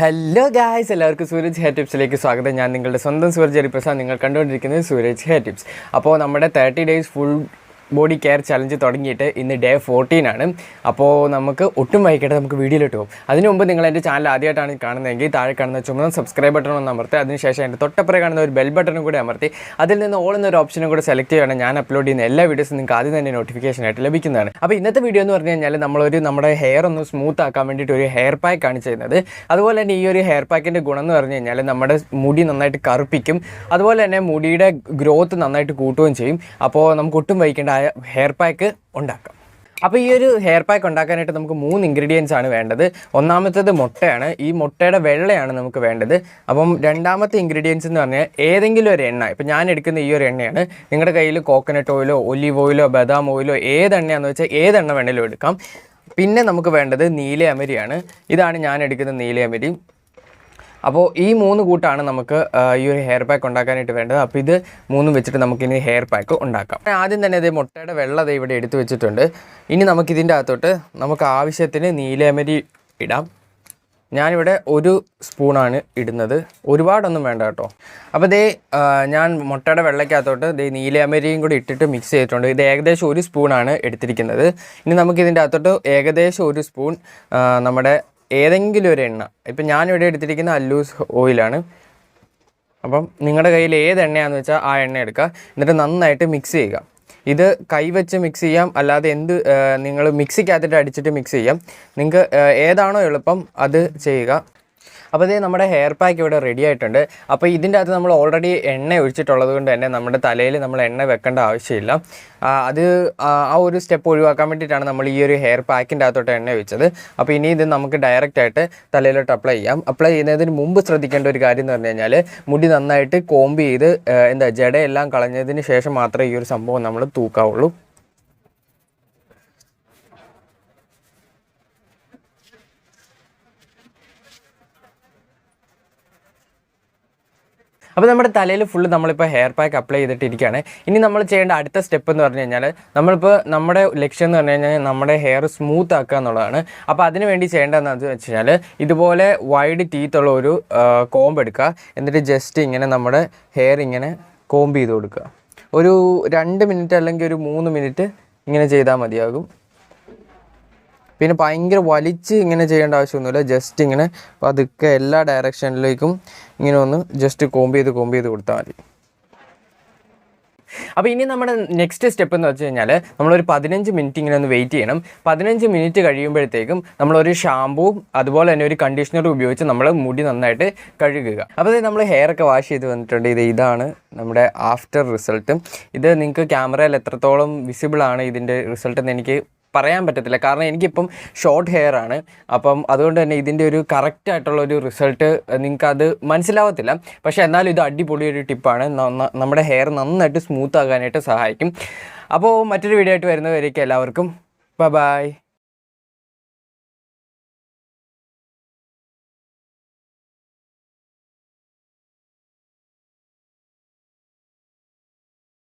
Hello guys, എല്ലാവർക്കും Sooraj hair ടിപ്സിലേക്ക് സ്വാഗതം. ഞാൻ നിങ്ങളുടെ സ്വന്തം സൂരജ് ഹരിപ്രസാദ്. നിങ്ങൾ കണ്ടുകൊണ്ടിരിക്കുന്നത് സൂരജ് ഹെയർ ടിപ്സ്. അപ്പോൾ നമ്മുടെ 30 days full body care challenge തുടങ്ങിയിട്ട് ഇന്ന് ഡേ 14 ആണ്. അപ്പോൾ നമുക്ക് ഒട്ടും വൈകിട്ട് നമുക്ക് വീഡിയോയിലോട്ട് പോകും. അതിന് മുമ്പ് നിങ്ങൾ എൻ്റെ ചാനൽ ആദ്യമായിട്ടാണ് കാണുന്നതെങ്കിൽ താഴെ കാണുന്ന ചുമന്ന സബ്സ്ക്രൈബ് ബട്ടൺ ഒന്ന് അമർത്തി, അതിനുശേഷം എൻ്റെ തൊട്ടപ്പുറം കാണുന്ന ഒരു ബെൽ ബട്ടണും കൂടി അമർത്തി അതിൽ നിന്ന് ഓൾ എന്നൊരു ഓപ്ഷനും കൂടെ സെലക്ട് ചെയ്യുകയാണ്. ഞാൻ അപ്ലോഡ് ചെയ്യുന്ന എല്ലാ വീഡിയോസും നിങ്ങൾക്ക് ആദ്യം തന്നെ നോട്ടിഫിക്കേഷൻ ആയിട്ട് ലഭിക്കുന്നതാണ്. അപ്പോൾ ഇന്നത്തെ വീഡിയോ എന്ന് പറഞ്ഞു കഴിഞ്ഞാൽ നമ്മുടെ ഹെയർ ഒന്ന് സ്മൂത്ത് ആക്കാൻ വേണ്ടിയിട്ട് ഒരു ഹെയർ പാക്കാണ് ചെയ്യുന്നത്. അതുപോലെ തന്നെ ഈ ഒരു ഹെയർ പാക്കിൻ്റെ ഗുണം എന്ന് പറഞ്ഞു കഴിഞ്ഞാൽ നമ്മുടെ മുടി നന്നായിട്ട് കറുപ്പിക്കും, അതുപോലെ തന്നെ മുടിയുടെ ഗ്രോത്ത് നന്നായിട്ട് കൂട്ടുകയും ചെയ്യും. അപ്പോൾ നമുക്ക് ഒട്ടും വൈകിക്കേണ്ട ഹെയർ പാക്ക് ഉണ്ടാക്കാം. അപ്പോൾ ഈ ഒരു ഹെയർ പാക്ക് ഉണ്ടാക്കാനായിട്ട് നമുക്ക് 3 ഇൻഗ്രീഡിയൻസ് ആണ് വേണ്ടത്. ഒന്നാമത്തേത് മുട്ടയാണ്. ഈ മുട്ടയുടെ വെള്ളയാണ് നമുക്ക് വേണ്ടത്. അപ്പം രണ്ടാമത്തെ ഇൻഗ്രീഡിയൻസ് എന്ന് പറഞ്ഞാൽ ഏതെങ്കിലും ഒരു എണ്ണ. ഇപ്പം ഞാൻ എടുക്കുന്ന ഈ ഒരു എണ്ണയാണ്. നിങ്ങളുടെ കയ്യിൽ കോക്കനട്ട് ഓയിലോ ഒലീവ് ഓയിലോ ബദാം ഓയിലോ ഏതെണ്ണയാണെന്ന് വെച്ചാൽ ഏതെണ്ണ വേണമെങ്കിലും എടുക്കാം. പിന്നെ നമുക്ക് വേണ്ടത് നീലയമരിയാണ്. ഇതാണ് ഞാൻ എടുക്കുന്ന നീലയമരി. അപ്പോൾ ഈ 3 കൂട്ടാണ് നമുക്ക് ഈ ഒരു ഹെയർ പാക്ക് ഉണ്ടാക്കാനായിട്ട് വേണ്ടത്. അപ്പോൾ ഇത് 3 വെച്ചിട്ട് നമുക്കിനി ഹെയർ പാക്ക് ഉണ്ടാക്കാം. ആദ്യം തന്നെ ഇത് മുട്ടയുടെ വെള്ളം ഇവിടെ എടുത്ത് വെച്ചിട്ടുണ്ട്. ഇനി നമുക്കിതിൻ്റെ അകത്തോട്ട് നമുക്ക് ആവശ്യത്തിന് നീലയമരി ഇടാം. ഞാനിവിടെ 1 സ്പൂണാണ് ഇടുന്നത്, ഒരുപാടൊന്നും വേണ്ട കേട്ടോ. അപ്പോൾ ഞാൻ മുട്ടയുടെ വെള്ളയ്ക്കകത്തോട്ട് നീലയമരിയും കൂടി ഇട്ടിട്ട് മിക്സ് ചെയ്തിട്ടുണ്ട്. ഇത് ഏകദേശം 1 സ്പൂണാണ് എടുത്തിരിക്കുന്നത്. ഇനി നമുക്കിതിൻ്റെ അകത്തോട്ട് ഏകദേശം 1 സ്പൂൺ നമ്മുടെ ഏതെങ്കിലും ഒരു എണ്ണ. ഇപ്പം ഞാനിവിടെ എടുത്തിരിക്കുന്ന അല്ലൂസ് ഓയിലാണ്. അപ്പം നിങ്ങളുടെ കയ്യിൽ ഏത് എണ്ണയാണെന്ന് വെച്ചാൽ ആ എണ്ണ എടുക്കുക. എന്നിട്ട് നന്നായിട്ട് മിക്സ് ചെയ്യുക. ഇത് കൈവച്ച് മിക്സ് ചെയ്യാം, അല്ലാതെ നിങ്ങൾ മിക്സിക്കകത്തിട്ട് അടിച്ചിട്ട് മിക്സ് ചെയ്യാം. നിങ്ങൾക്ക് ഏതാണോ എളുപ്പം അത് ചെയ്യുക. അപ്പോൾ നമ്മുടെ ഹെയർ പാക്ക് ഇവിടെ റെഡി ആയിട്ടുണ്ട്. അപ്പോൾ ഇതിൻ്റെ അകത്ത് നമ്മൾ ഓൾറെഡി എണ്ണ ഒഴിച്ചിട്ടുള്ളത് കൊണ്ട് തന്നെ നമ്മുടെ തലയിൽ നമ്മൾ എണ്ണ വെക്കേണ്ട ആവശ്യമില്ല. ആ ഒരു സ്റ്റെപ്പ് ഒഴിവാക്കാൻ വേണ്ടിയിട്ടാണ് നമ്മൾ ഈ ഒരു ഹെയർ പാക്കിൻ്റെ അകത്തോട്ട് എണ്ണ ഒഴിച്ചത്. അപ്പോൾ ഇനി ഇത് നമുക്ക് ഡയറക്റ്റായിട്ട് തലയിലോട്ട് അപ്ലൈ ചെയ്യാം. അപ്ലൈ ചെയ്യുന്നതിന് മുമ്പ് ശ്രദ്ധിക്കേണ്ട ഒരു കാര്യം എന്ന് പറഞ്ഞു കഴിഞ്ഞാൽ മുടി നന്നായിട്ട് കോംബ് ചെയ്ത് ജടയെല്ലാം കളഞ്ഞതിന് ശേഷം മാത്രമേ ഈ ഒരു സംഭവം നമ്മൾ തൂക്കാവുള്ളൂ. അപ്പോൾ നമ്മുടെ തലയിൽ ഫുള്ള് നമ്മളിപ്പോൾ ഹെയർ പാക്ക് അപ്ലൈ ചെയ്തിട്ടിരിക്കുകയാണ്. ഇനി നമ്മൾ ചെയ്യേണ്ട അടുത്ത സ്റ്റെപ്പ് എന്ന് പറഞ്ഞു കഴിഞ്ഞാൽ നമ്മുടെ ലക്ഷ്യം എന്ന് പറഞ്ഞു കഴിഞ്ഞാൽ നമ്മുടെ ഹെയർ സ്മൂത്ത് ആക്കുക എന്നുള്ളതാണ്. അപ്പോൾ അതിന് വേണ്ടി ചെയ്യേണ്ടതെന്ന് വെച്ച് കഴിഞ്ഞാൽ ഇതുപോലെ വൈഡ് ടീത്തുള്ള ഒരു കോംബ് എടുക്കുക. എന്നിട്ട് ജസ്റ്റ് ഇങ്ങനെ നമ്മുടെ ഹെയർ ഇങ്ങനെ കോംബ് ചെയ്ത് കൊടുക്കുക. ഒരു 2 മിനിറ്റ് അല്ലെങ്കിൽ ഒരു 3 മിനിറ്റ് ഇങ്ങനെ ചെയ്താൽ മതിയാകും. പിന്നെ ഭയങ്കര വലിച്ച് ഇങ്ങനെ ചെയ്യേണ്ട ആവശ്യമൊന്നുമില്ല. ജസ്റ്റ് ഇങ്ങനെ പതുക്കെ എല്ലാ ഡയറക്ഷനിലേക്കും ഇങ്ങനെ ഒന്ന് ജസ്റ്റ് കോംബ് ചെയ്ത് കൊടുത്താൽ മതി. അപ്പോൾ ഇനി നമ്മുടെ നെക്സ്റ്റ് സ്റ്റെപ്പ് എന്ന് വെച്ച് കഴിഞ്ഞാൽ നമ്മളൊരു 15 മിനിറ്റ് ഇങ്ങനെ ഒന്ന് വെയിറ്റ് ചെയ്യണം. 15 മിനിറ്റ് കഴിയുമ്പോഴത്തേക്കും നമ്മളൊരു ഷാമ്പൂവും അതുപോലെ തന്നെ ഒരു കണ്ടീഷണറും ഉപയോഗിച്ച് നമ്മൾ മുടി നന്നായിട്ട് കഴുകുക. അപ്പോൾ നമ്മൾ ഹെയർ ഒക്കെ വാഷ് ചെയ്ത് വന്നിട്ടുണ്ട്. ഇതാണ് നമ്മുടെ ആഫ്റ്റർ റിസൾട്ട്. ഇത് നിങ്ങൾക്ക് ക്യാമറയിൽ എത്രത്തോളം വിസിബിളാണ് ഇതിൻ്റെ റിസൾട്ട് എന്ന് എനിക്ക് പറയാൻ പറ്റത്തില്ല, കാരണം എനിക്കിപ്പം ഷോർട്ട് ഹെയർ ആണ്. അപ്പം അതുകൊണ്ട് തന്നെ ഇതിൻ്റെ ഒരു കറക്റ്റായിട്ടുള്ളൊരു റിസൾട്ട് നിങ്ങൾക്കത് മനസ്സിലാവത്തില്ല. പക്ഷേ എന്നാലും ഇത് അടിപൊളിയൊരു ടിപ്പാണ്. നമ്മുടെ ഹെയർ നന്നായിട്ട് സ്മൂത്ത് ആകാനായിട്ട് സഹായിക്കും. അപ്പോൾ മറ്റൊരു വീഡിയോ ആയിട്ട് വരുന്നവരേക്കും എല്ലാവർക്കും ബൈ.